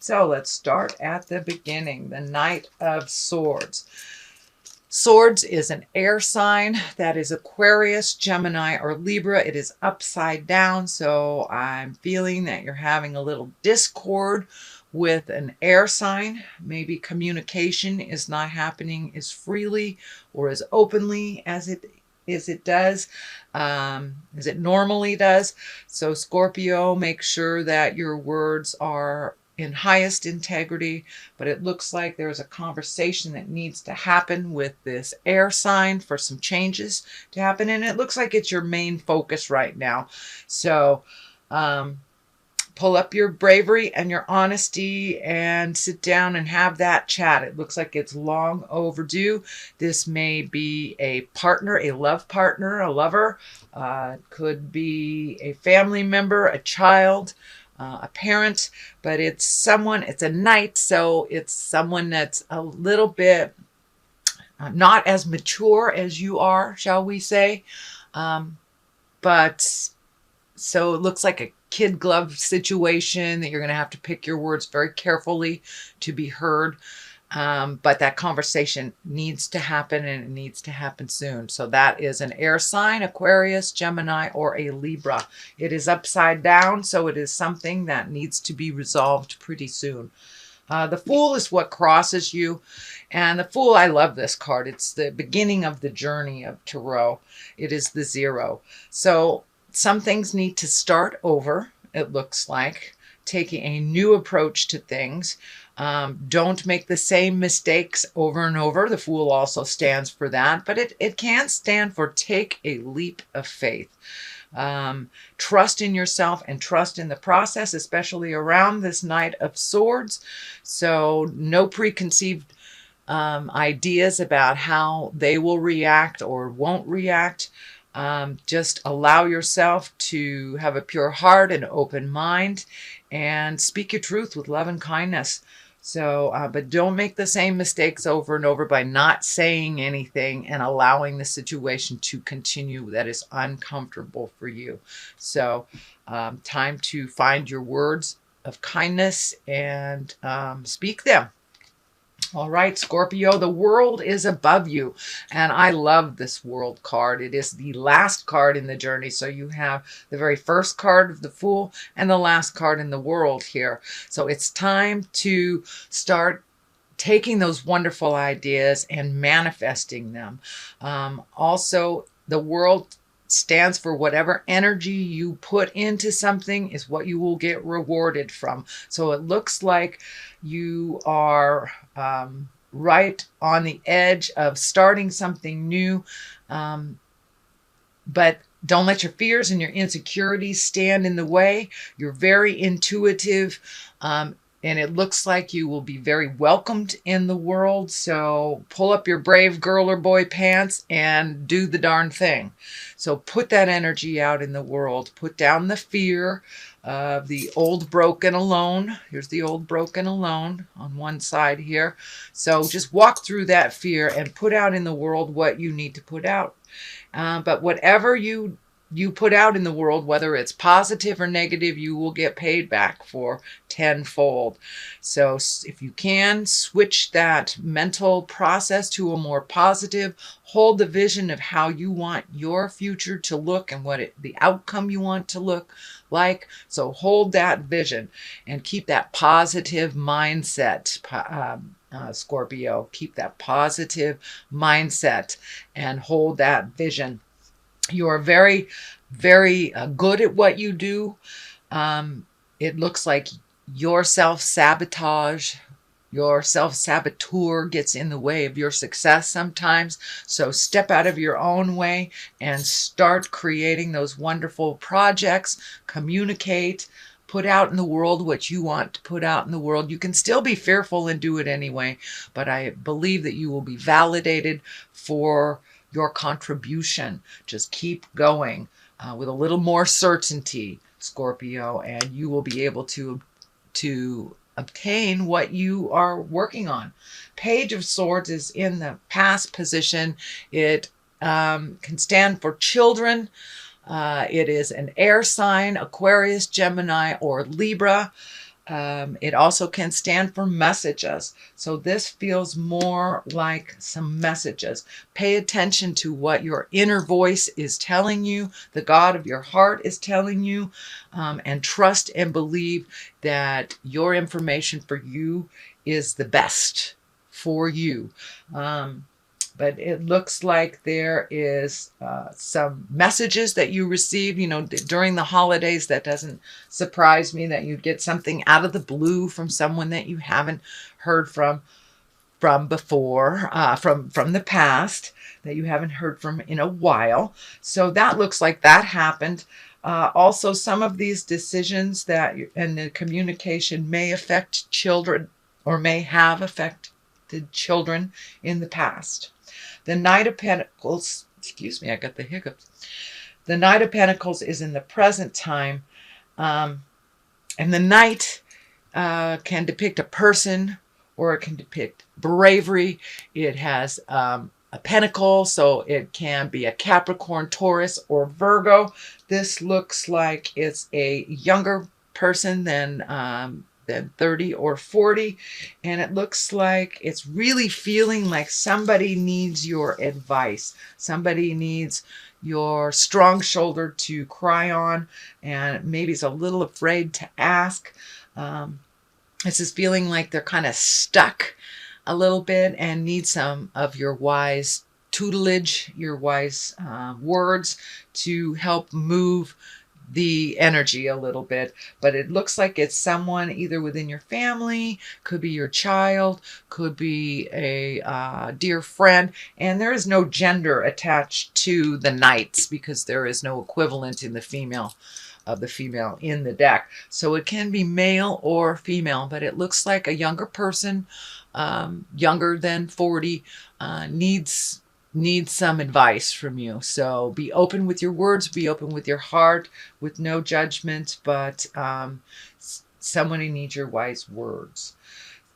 So let's start at the beginning. The Knight of Swords. Swords is an air sign. That is Aquarius, Gemini, or Libra. It is upside down, so I'm feeling that you're having a little discord with an air sign. Maybe communication is not happening as freely or as openly as it does, as it normally does. So Scorpio, make sure that your words are in highest integrity, but it looks like there's a conversation that needs to happen with this air sign for some changes to happen, and it looks like it's your main focus right now. So pull up your bravery and your honesty and sit down and have that chat. It looks like it's long overdue. This may be a partner, a love partner, a lover, could be a family member, a child, a parent, but it's someone, it's a knight, so it's someone that's a little bit not as mature as you are, shall we say, but so it looks like a kid glove situation that you're going to have to pick your words very carefully to be heard. But that conversation needs to happen, and it needs to happen soon. So that is an air sign, Aquarius, Gemini, or a Libra. It is upside down, so it is something that needs to be resolved pretty soon. The Fool is what crosses you. And the Fool, I love this card. It's the beginning of the journey of Tarot. It is the 0. So some things need to start over, it looks like, taking a new approach to things. Don't make the same mistakes over and over. The Fool also stands for that, but it can stand for take a leap of faith. Trust in yourself and trust in the process, especially around this Knight of Swords. So no preconceived ideas about how they will react or won't react. Just allow yourself to have a pure heart and open mind and speak your truth with love and kindness. So, but don't make the same mistakes over and over by not saying anything and allowing the situation to continue that is uncomfortable for you. So, time to find your words of kindness and speak them. All right, Scorpio, the world is above you. And I love this world card. It is the last card in the journey. So you have the very first card of the Fool and the last card in the world here. So it's time to start taking those wonderful ideas and manifesting them. Also, the world stands for whatever energy you put into something is what you will get rewarded from. So it looks like you are right on the edge of starting something new, but don't let your fears and your insecurities stand in the way. You're very intuitive, and it looks like you will be very welcomed in the world. So pull up your brave girl or boy pants and do the darn thing. So put that energy out in the world. Put down the fear of the old broken alone. Here's the old broken alone on one side here. So just walk through that fear and put out in the world what you need to put out. But whatever you put out in the world, whether it's positive or negative, you will get paid back for tenfold. So if you can, switch that mental process to a more positive, hold the vision of how you want your future to look and the outcome you want to look like. So hold that vision and keep that positive mindset, Scorpio. Keep that positive mindset and hold that vision. You are very, very good at what you do. It looks like your self-saboteur gets in the way of your success sometimes. So step out of your own way and start creating those wonderful projects. Communicate. Put out in the world what you want to put out in the world. You can still be fearful and do it anyway, but I believe that you will be validated for your contribution. Just keep going with a little more certainty, Scorpio, and you will be able to obtain what you are working on. Page of Swords is in the past position. It can stand for children. It is an air sign, Aquarius, Gemini, or Libra. It also can stand for messages. So this feels more like some messages. Pay attention to what your inner voice is telling you, the God of your heart is telling you, and trust and believe that your information for you is the best for you. But it looks like there is some messages that you receive, during the holidays. That doesn't surprise me that you get something out of the blue from someone that you haven't heard from before, from the past, that you haven't heard from in a while. So that looks like that happened. Also, some of these decisions and the communication may affect children, or may have affected children in the past. The Knight of Pentacles, excuse me, I got the hiccups. The Knight of Pentacles is in the present time. And the Knight can depict a person, or it can depict bravery. It has a pentacle, so it can be a Capricorn, Taurus, or Virgo. This looks like it's a younger person than 30 or 40, and it looks like it's really feeling like somebody needs your advice. Somebody needs your strong shoulder to cry on, and maybe is a little afraid to ask. This is feeling like they're kind of stuck a little bit and need some of your wise tutelage, your wise words to help move the energy a little bit. But it looks like it's someone either within your family, could be your child, could be a dear friend, and there is no gender attached to the knights because there is no equivalent in the female in the deck. So it can be male or female, but it looks like a younger person, younger than 40, needs some advice from you. So be open with your words, be open with your heart, with no judgment, but someone who needs your wise words.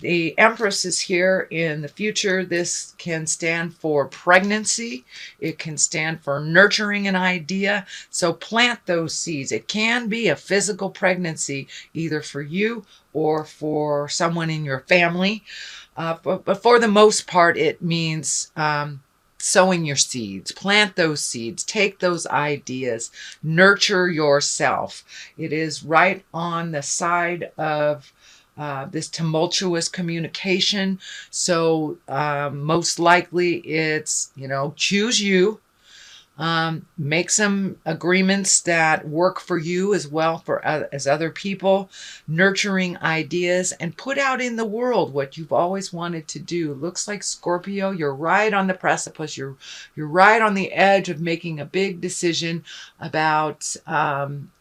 The Empress is here in the future. This can stand for pregnancy. It can stand for nurturing an idea. So plant those seeds. It can be a physical pregnancy, either for you or for someone in your family. But for the most part, it means sowing your seeds. Plant those seeds. Take those ideas. Nurture yourself. It is right on the side of this tumultuous communication. So most likely it's, choose you. Make some agreements that work for you as well as other people, nurturing ideas, and put out in the world what you've always wanted to do. Looks like, Scorpio, you're right on the precipice. You're right on the edge of making a big decision about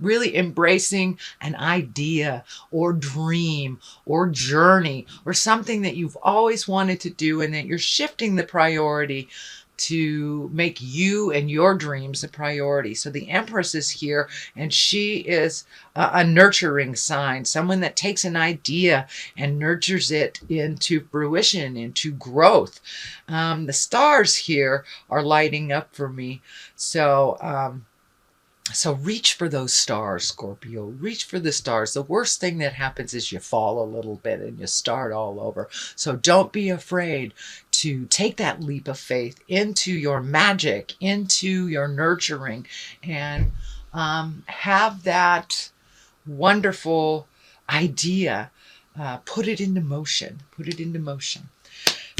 really embracing an idea or dream or journey or something that you've always wanted to do, and that you're shifting the priority to make you and your dreams a priority. So the Empress is here, and she is a nurturing sign, someone that takes an idea and nurtures it into fruition, into growth. The stars here are lighting up for me. So reach for those stars, Scorpio. Reach for the stars. The worst thing that happens is you fall a little bit and you start all over. So don't be afraid to take that leap of faith into your magic, into your nurturing, and have that wonderful idea. Put it into motion. Put it into motion.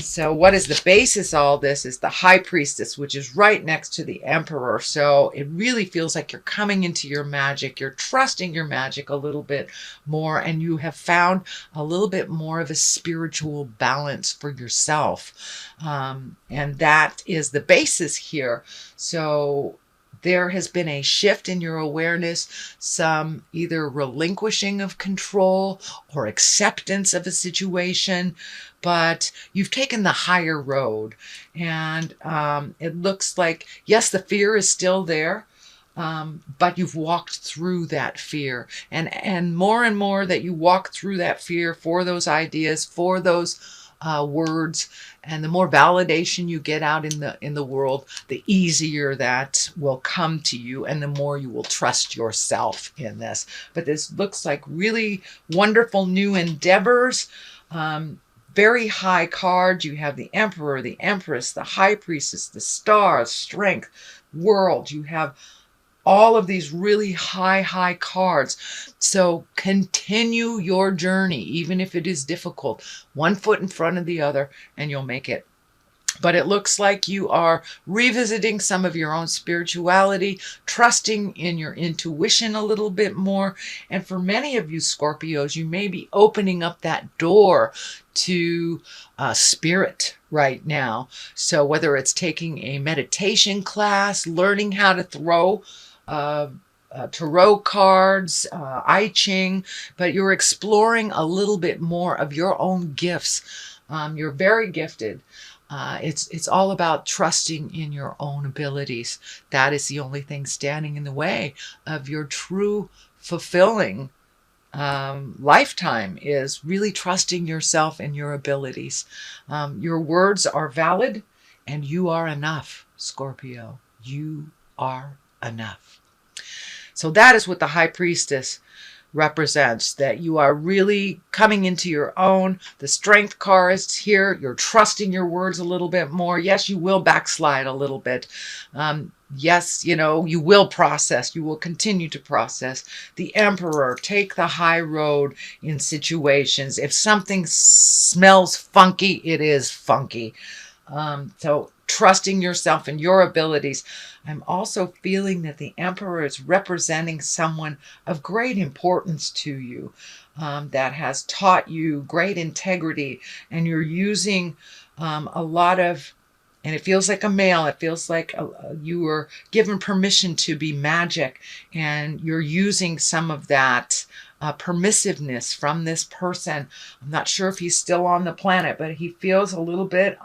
So what is the basis of all this is the High Priestess, which is right next to the Emperor. So it really feels like you're coming into your magic. You're trusting your magic a little bit more, and you have found a little bit more of a spiritual balance for yourself. And that is the basis here. So there has been a shift in your awareness, some either relinquishing of control or acceptance of a situation, but you've taken the higher road. And it looks like, yes, the fear is still there, but you've walked through that fear. And more that you walk through that fear for those ideas, for those words, and the more validation you get out in the world, the easier that will come to you, and the more you will trust yourself in this. But this looks like really wonderful new endeavors. Very high cards. You have the Emperor, the Empress, the High Priestess, the Star, Strength, World. You have all of these really high cards. So continue your journey, even if it is difficult. One foot in front of the other, and you'll make it. But it looks like you are revisiting some of your own spirituality, trusting in your intuition a little bit more. And for many of you Scorpios, you may be opening up that door to spirit right now. So whether it's taking a meditation class, learning how to throw tarot cards, I Ching, but you're exploring a little bit more of your own gifts. You're very gifted. It's all about trusting in your own abilities. That is the only thing standing in the way of your true fulfilling lifetime, is really trusting yourself and your abilities. Your words are valid, and you are enough, Scorpio. You are enough. So that is what the High Priestess represents, that you are really coming into your own. The Strength card is here. You're trusting your words a little bit more. Yes, you will backslide a little bit. Yes, you will process. You will continue to process. The Emperor, take the high road in situations. If something smells funky, it is funky. So trusting yourself and your abilities. I'm also feeling that the Emperor is representing someone of great importance to you, that has taught you great integrity, and you're using a lot of, and it feels like a male, it feels like you were given permission to be magic, and you're using some of that permissiveness from this person. I'm not sure if he's still on the planet, but he feels a little bit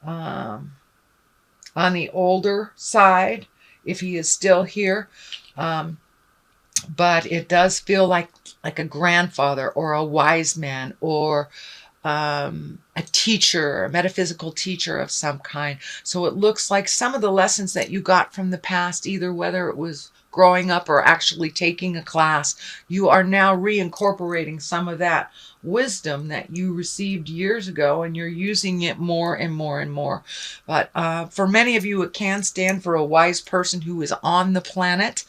on the older side, if he is still here. But it does feel like a grandfather or a wise man, or a teacher, a metaphysical teacher of some kind. So it looks like some of the lessons that you got from the past, either whether it was growing up or actually taking a class, you are now reincorporating some of that wisdom that you received years ago, and you're using it more and more and more. But for many of you, it can stand for a wise person who is on the planet.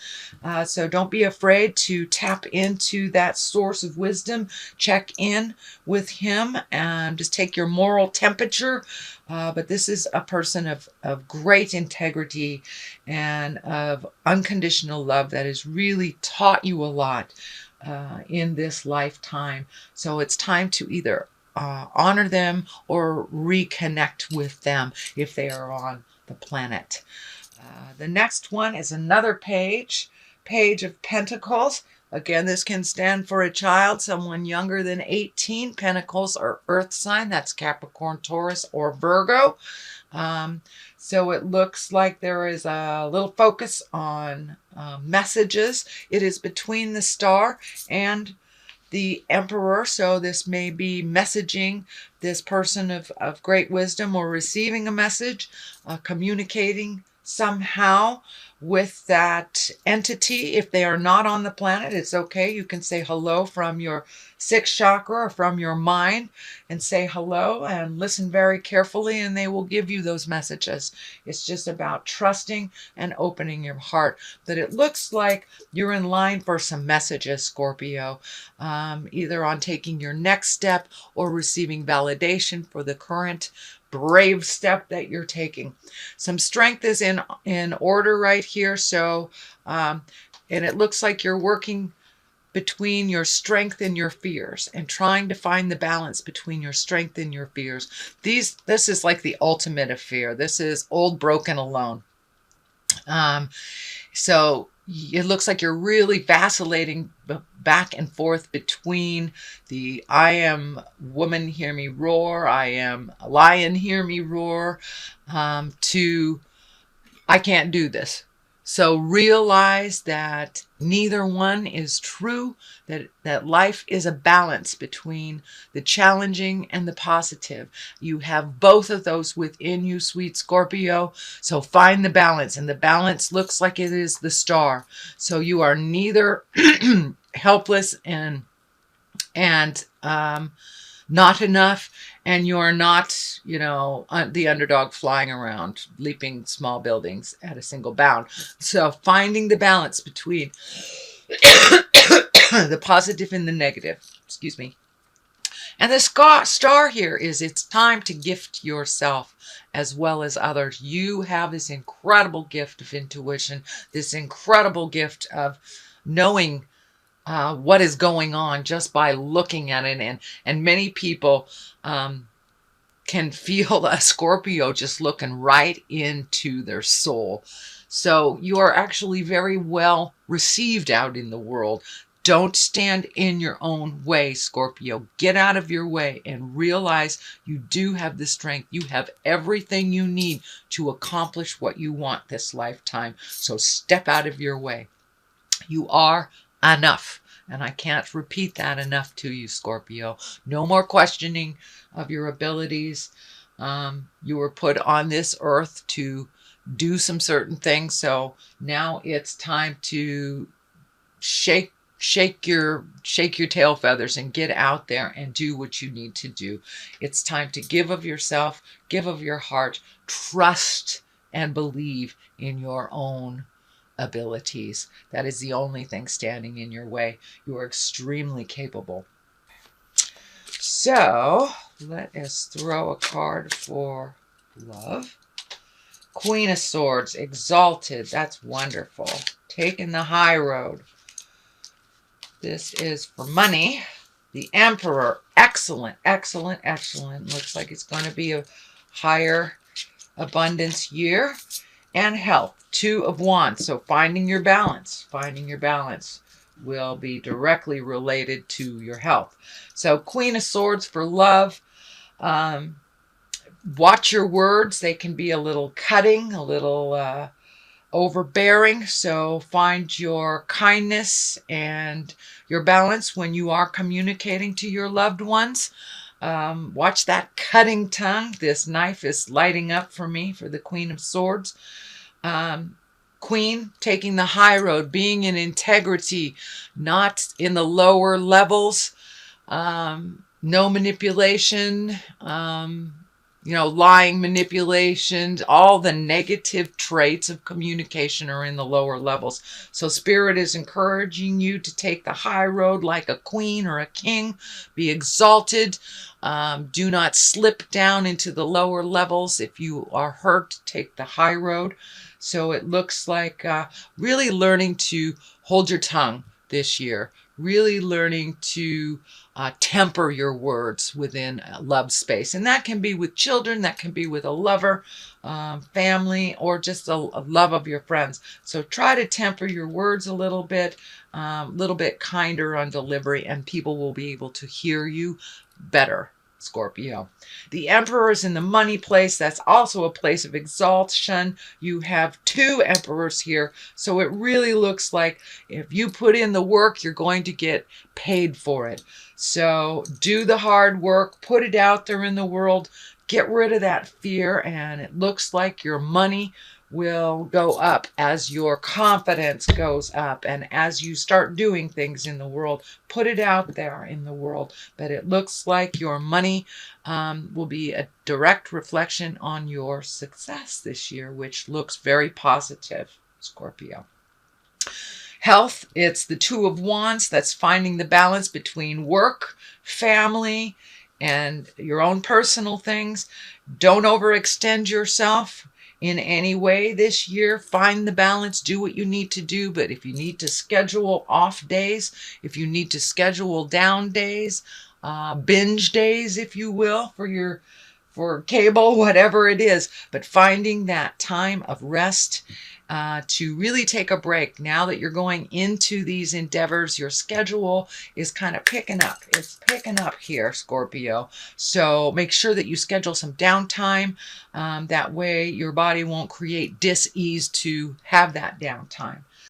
So don't be afraid to tap into that source of wisdom. Check in with him and just take your moral temperature. But this is a person of great integrity and of unconditional love that has really taught you a lot in this lifetime. So it's time to either honor them or reconnect with them if they are on the planet. The next one is another Page of Pentacles. Again, this can stand for a child, someone younger than 18. Pentacles are earth sign. That's Capricorn, Taurus, or Virgo. So it looks like there is a little focus on messages. It is between the Star and the Emperor. So this may be messaging this person of great wisdom, or receiving a message, communicating somehow with that entity. If they are not on the planet, it's okay. You can say hello from your sixth chakra or from your mind, and say hello and listen very carefully, and they will give you those messages. It's just about trusting and opening your heart. But it looks like you're in line for some messages, Scorpio, either on taking your next step or receiving validation for the current brave step that you're taking. Some strength is in order right here. So, and it looks like you're working between your strength and your fears, and trying to find the balance between your strength and your fears. This is like the ultimate of fear. This is old, broken, alone. So it looks like you're really vacillating back and forth between the I am woman, hear me roar, I am a lion, hear me roar, to I can't do this. So realize that neither one is true, that life is a balance between the challenging and the positive. You have both of those within you, sweet Scorpio. So find the balance, and the balance looks like it is the star. So you are neither helpless and not enough, and you're not, the underdog flying around, leaping small buildings at a single bound. So finding the balance between the positive and the negative, excuse me. And the star here is it's time to gift yourself as well as others. You have this incredible gift of intuition, this incredible gift of knowing what is going on just by looking at it. And many people can feel a Scorpio just looking right into their soul. So you are actually very well received out in the world. Don't stand in your own way, Scorpio. Get out of your way and realize you do have the strength. You have everything you need to accomplish what you want this lifetime. So step out of your way. You are enough. And I can't repeat that enough to you, Scorpio. No more questioning of your abilities. You were put on this earth to do some certain things. So now it's time to shake your tail feathers and get out there and do what you need to do. It's time to give of yourself, give of your heart, trust and believe in your own abilities. That is the only thing standing in your way. You are extremely capable. So let us throw a card for love. Queen of Swords, exalted. That's wonderful. Taking the high road. This is for money. The Emperor, excellent, excellent, excellent. Looks like it's going to be a higher abundance year. And health, Two of Wands. So finding your balance will be directly related to your health. So Queen of Swords for love. Watch your words. They can be a little cutting, a little overbearing. So find your kindness and your balance when you are communicating to your loved ones. Watch that cutting tongue. This knife is lighting up for me for the Queen of Swords. Queen, taking the high road, being in integrity, not in the lower levels. No manipulation, lying, manipulation. All the negative traits of communication are in the lower levels. So Spirit is encouraging you to take the high road like a queen or a king. Be exalted. Do not slip down into the lower levels. If you are hurt, take the high road. So it looks like really learning to hold your tongue this year. Really learning to temper your words within a love space. And that can be with children, that can be with a lover, family, or just a love of your friends. So try to temper your words a little bit kinder on delivery, and people will be able to hear you better, Scorpio. The Emperor is in the money place. That's also a place of exaltation. You have two emperors here. So it really looks like if you put in the work, you're going to get paid for it. So do the hard work, put it out there in the world, get rid of that fear, and it looks like your money will go up as your confidence goes up and as you start doing things in the world. Put it out there in the world. But it looks like your money will be a direct reflection on your success this year, which looks very positive, Scorpio. Health, it's the Two of Wands. That's finding the balance between work, family, and your own personal things. Don't overextend yourself in any way this year. Find the balance, do what you need to do. But if you need to schedule off days, if you need to schedule down days, binge days, if you will, for cable, whatever it is, but finding that time of rest to really take a break. Now that you're going into these endeavors, your schedule is kind of picking up. It's picking up here, Scorpio. So make sure that you schedule some downtime. That way your body won't create dis-ease to have that downtime.